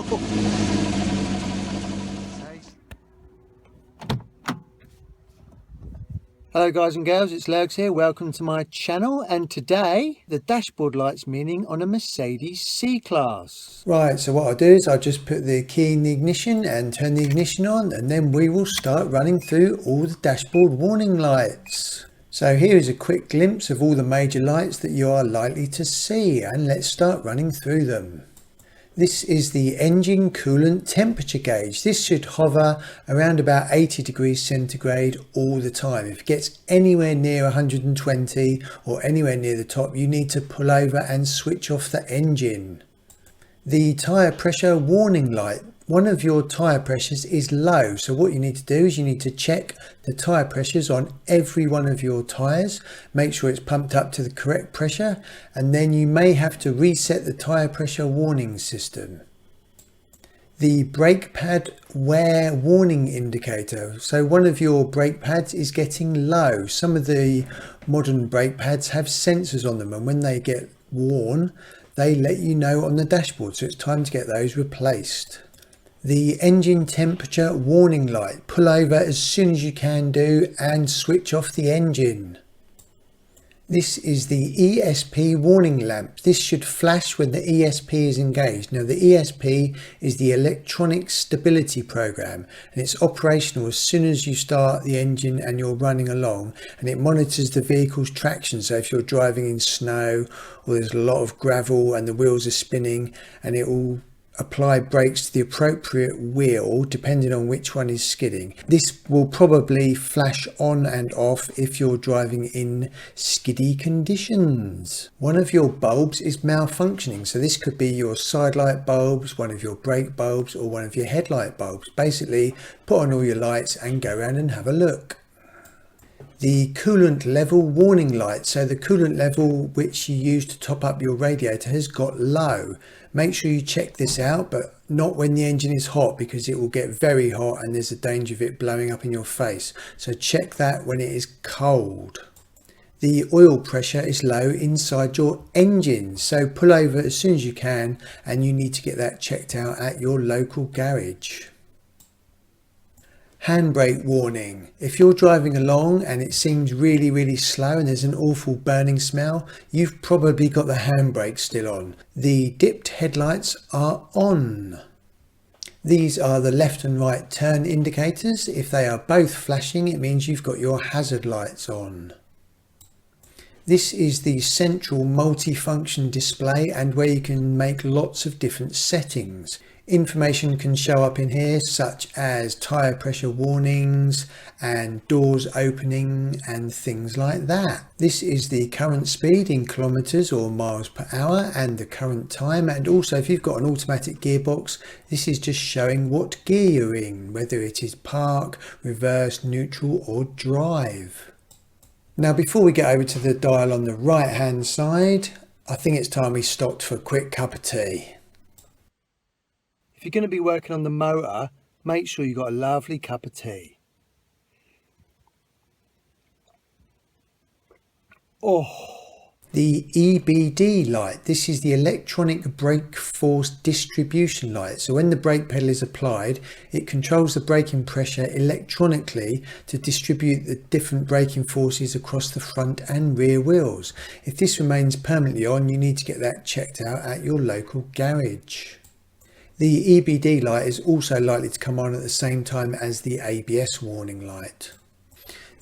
Hello guys and girls, it's Lurgs here. Welcome to my channel, and today the dashboard light's meaning on a Mercedes C-Class. Right, so what I'll do is I'll just put the key in the ignition and turn the ignition on, and then we will start running through all the dashboard warning lights. So here is a quick glimpse of all the major lights that you are likely to see, and let's start running through them. This is the engine coolant temperature gauge. This should hover around about 80 degrees centigrade all the time. If it gets anywhere near 120 or anywhere near the top, you need to pull over and switch off the engine. The tyre pressure warning light. One of your tyre pressures is low, so what you need to do is you need to check the tyre pressures on every one of your tyres, make sure it's pumped up to the correct pressure, and then you may have to reset the tyre pressure warning system. The brake pad wear warning indicator. So one of your brake pads is getting low. Some of the modern brake pads have sensors on them, and when they get worn, they let you know on the dashboard, so it's time to get those replaced. The engine temperature warning light. Pull over as soon as you can do and switch off the engine. This is the ESP warning lamp. This should flash when the ESP is engaged. Now the ESP is the electronic stability program, and it's operational as soon as you start the engine and you're running along, and it monitors the vehicle's traction. So if you're driving in snow or there's a lot of gravel and the wheels are spinning, and it will apply brakes to the appropriate wheel depending on which one is skidding. This will probably flash on and off if you're driving in skiddy conditions. One of your bulbs is malfunctioning, so this could be your side light bulbs, one of your brake bulbs, or one of your headlight bulbs. Basically, put on all your lights and go around and have a look. The coolant level warning light. So the coolant level which you use to top up your radiator has got low. Make sure you check this out, but not when the engine is hot, because it will get very hot and there's a danger of it blowing up in your face. So check that when it is cold. The oil pressure is low inside your engine, so pull over as soon as you can, and you need to get that checked out at your local garage. Handbrake warning. If you're driving along and it seems really slow and there's an awful burning smell, you've probably got the handbrake still on. The dipped headlights are on. These are the left and right turn indicators. If they are both flashing, it means you've got your hazard lights on. This is the central multifunction display, and where you can make lots of different settings. Information can show up in here, such as tyre pressure warnings and doors opening and things like that. This is the current speed in kilometers or miles per hour and the current time, and also if you've got an automatic gearbox, this is just showing what gear you're in, whether it is park, reverse, neutral or drive. Now before we get over to the dial on the right hand side, I think it's time we stopped for a quick cup of tea. If you're going to be working on the motor, make sure you've got a lovely cup of tea. Oh, the EBD light. This is the electronic brake force distribution light. So when the brake pedal is applied, it controls the braking pressure electronically to distribute the different braking forces across the front and rear wheels. If this remains permanently on, you need to get that checked out at your local garage. The EBD light is also likely to come on at the same time as the ABS warning light.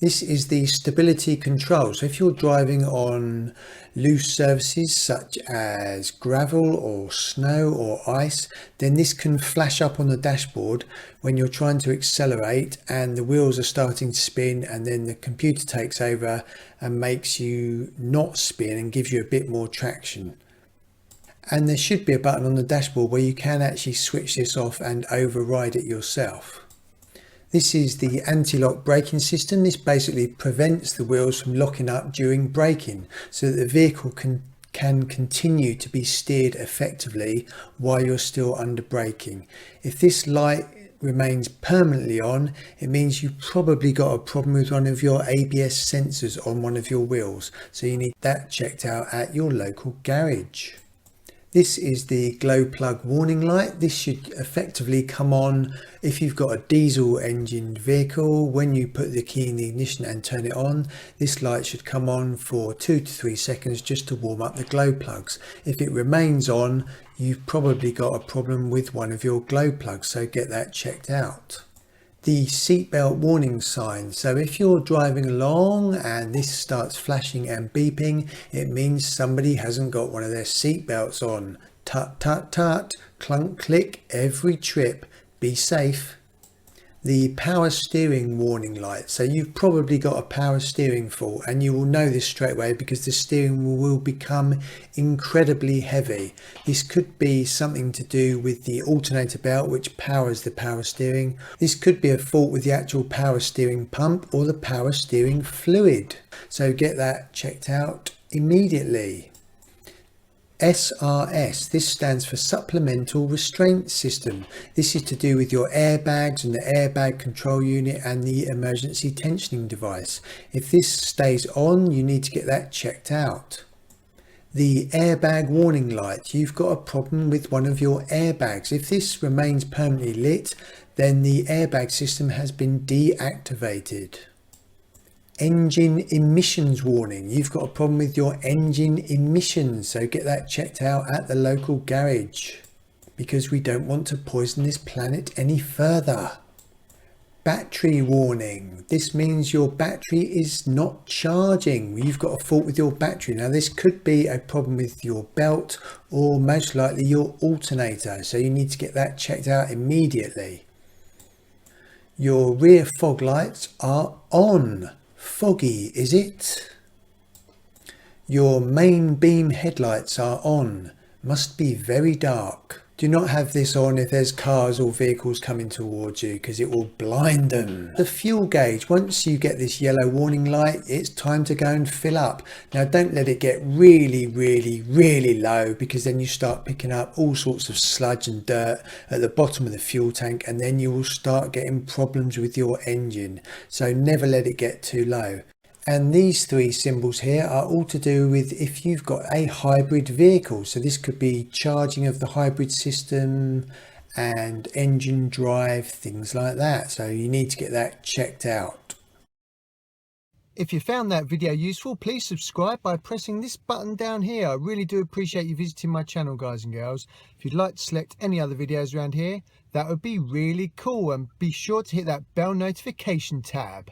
This is the stability control. So if you're driving on loose surfaces such as gravel or snow or ice, then this can flash up on the dashboard when you're trying to accelerate and the wheels are starting to spin, and then the computer takes over and makes you not spin and gives you a bit more traction. And there should be a button on the dashboard where you can actually switch this off and override it yourself. This is the anti-lock braking system. This basically prevents the wheels from locking up during braking, so that the vehicle can continue to be steered effectively while you're still under braking. If this light remains permanently on, it means you've probably got a problem with one of your ABS sensors on one of your wheels, so you need that checked out at your local garage. This is the glow plug warning light. This should effectively come on if you've got a diesel engined vehicle. When you put the key in the ignition and turn it on, this light should come on for 2 to 3 seconds just to warm up the glow plugs. If it remains on, you've probably got a problem with one of your glow plugs, so get that checked out. The seatbelt warning sign. So if you're driving along and this starts flashing and beeping, it means somebody hasn't got one of their seatbelts on. Tut tut tut, clunk click every trip. Be safe. The power steering warning light. So you've probably got a power steering fault, and you will know this straight away because the steering wheel will become incredibly heavy. This could be something to do with the alternator belt which powers the power steering. This could be a fault with the actual power steering pump or the power steering fluid. So get that checked out immediately. SRS, this stands for Supplemental Restraint System. This is to do with your airbags and the airbag control unit and the emergency tensioning device. If this stays on, you need to get that checked out. The airbag warning light. You've got a problem with one of your airbags. If this remains permanently lit, then the airbag system has been deactivated. Engine emissions warning. You've got a problem with your engine emissions, so get that checked out at the local garage because we don't want to poison this planet any further. Battery warning. This means your battery is not charging. You've got a fault with your battery. Now this could be a problem with your belt or most likely your alternator, so you need to get that checked out immediately. Your rear fog lights are on. Foggy, is it? Your main beam headlights are on. Must be very dark. Do not have this on if there's cars or vehicles coming towards you because it will blind them. The fuel gauge. Once you get this yellow warning light, it's time to go and fill up. Now don't let it get really low because then you start picking up all sorts of sludge and dirt at the bottom of the fuel tank, and then you will start getting problems with your engine. So never let it get too low. And these three symbols here are all to do with if you've got a hybrid vehicle. So this could be charging of the hybrid system and engine drive, things like that. So you need to get that checked out. If you found that video useful, please subscribe by pressing this button down here. I really do appreciate you visiting my channel, guys and girls. If you'd like to select any other videos around here, that would be really cool. And be sure to hit that bell notification tab.